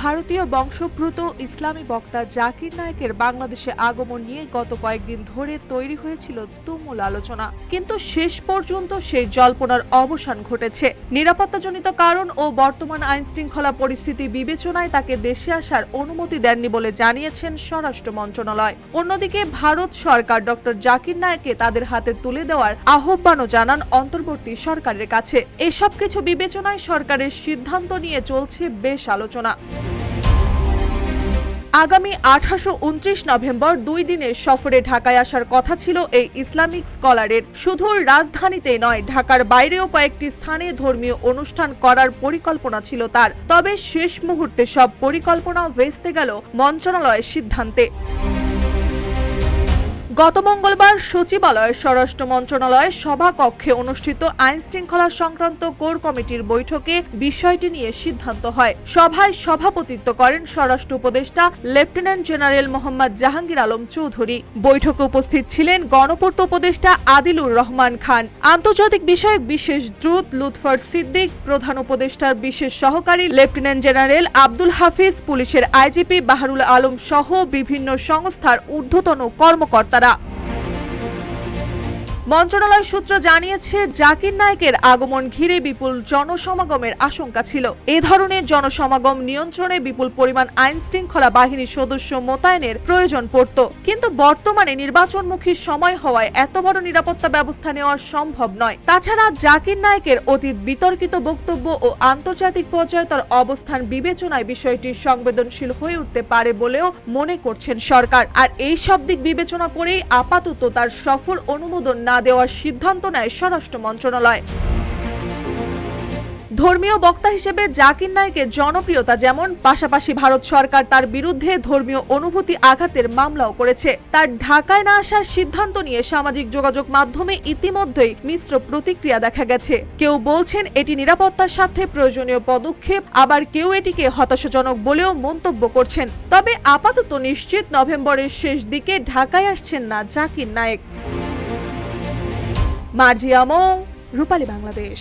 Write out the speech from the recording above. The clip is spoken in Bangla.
ভারতীয় বংশোদ্ভূত ইসলামী বক্তা জাকির নায়েকের বাংলাদেশে আগমন নিয়ে গত কয়েকদিন ধরে তৈরি হয়েছিল তুমুল আলোচনা, কিন্তু শেষ পর্যন্ত সেই জল্পনার অবসান ঘটেছে। নিরাপত্তাজনিত কারণ ও বর্তমান আইনশৃঙ্খলা পরিস্থিতি বিবেচনায় তাকে দেশে আসার অনুমতি দেননি বলে জানিয়েছেন স্বরাষ্ট্র মন্ত্রণালয়। অন্যদিকে ভারত সরকার ডক্টর জাকির নায়েককে তাদের হাতে তুলে দেওয়ার আহ্বানও জানান অন্তর্বর্তী সরকারের কাছে। এসব কিছু বিবেচনায় সরকারের সিদ্ধান্ত নিয়ে চলছে বেশ আলোচনা। আগামী 28-29 নভেম্বর 2 দিনের সফরে ঢাকায় আসার কথা ছিল এই ইসলামিক স্কলারের। শুধু রাজধানীতে নয়, ঢাকার বাইরেও কয়েকটি স্থানে ধর্মীয় অনুষ্ঠান করার পরিকল্পনা ছিল তার। তবে শেষ মুহূর্তে সব পরিকল্পনা ভেস্তে গেল মন্ত্রণালয়ের সিদ্ধান্তে। গত মঙ্গলবার সচিবালয়ের স্বরাষ্ট্র মন্ত্রণালয়ের সভাকক্ষে অনুষ্ঠিত আইনশৃঙ্খলা সংক্রান্ত কোর কমিটির বৈঠকে বিষয়টি নিয়ে সিদ্ধান্ত হয়। সভায় সভাপতিত্ব করেন স্বরাষ্ট্র উপদেষ্টা লেফটেন্যান্ট জেনারেল মোহাম্মদ জাহাঙ্গীর আলম চৌধুরী। বৈঠকে উপস্থিত ছিলেন গণপূর্ত উপদেষ্টা আদিলুর রহমান খান, আন্তর্জাতিক বিষয়ক বিশেষ দূত লুৎফর সিদ্দিক, প্রধান উপদেষ্টার বিশেষ সহকারী লেফটেন্যান্ট জেনারেল আব্দুল হাফিজ, পুলিশের আইজিপি বাহারুল আলম সহ বিভিন্ন সংস্থার ঊর্ধ্বতন কর্মকর্তারা। মন্ত্রণালয় সূত্র জানিয়েছে, জাকির নায়েকের আগমন ঘিরে বিপুল জনসমাগমের আশঙ্কা ছিল। এ ধরনের জনসমাগম নিয়ন্ত্রণে বিপুল পরিমাণ আইনশৃঙ্খলা বাহিনীর সদস্য মোতায়েনের প্রয়োজন পড়ত, কিন্তু বর্তমানে নির্বাচনমুখী সময় হওয়ায় এত বড় নিরাপত্তা ব্যবস্থা নেওয়া সম্ভব নয়। তাছাড়া জাকির নায়েকের অতীত বিতর্কিত বক্তব্য ও আন্তর্জাতিক পর্যায়ে তার অবস্থান বিবেচনায় বিষয়টি সংবেদনশীল হয়ে উঠতে পারে বলেও মনে করছেন সরকার। আর এই সব দিক বিবেচনা করেই আপাতত তার সফর অনুমোদন না দেওয়ার সিদ্ধান্ত নেয় স্বরাষ্ট্র মন্ত্রণালয়। ধর্মীয় বক্তা হিসেবে জাকির নায়েকের জনপ্রিয়তা যেমন, পাশাপাশি ভারত সরকার তার বিরুদ্ধে ধর্মীয় অনুভূতি আঘাতের মামলাও করেছে। তার ঢাকায় না আসার সিদ্ধান্ত নিয়ে সামাজিক যোগাযোগ মাধ্যমে ইতিমধ্যেই মিশ্র প্রতিক্রিয়া দেখা গেছে। কেউ বলছেন এটি নিরাপত্তার স্বার্থে প্রয়োজনীয় পদক্ষেপ, আবার কেউ এটিকে হতাশাজনক বলেও মন্তব্য করছেন। তবে আপাতত নিশ্চিত নভেম্বরের শেষ দিকে ঢাকায় আসছেন না জাকির নায়েক। মার্জিয়া মৌ, রূপালী বাংলাদেশ।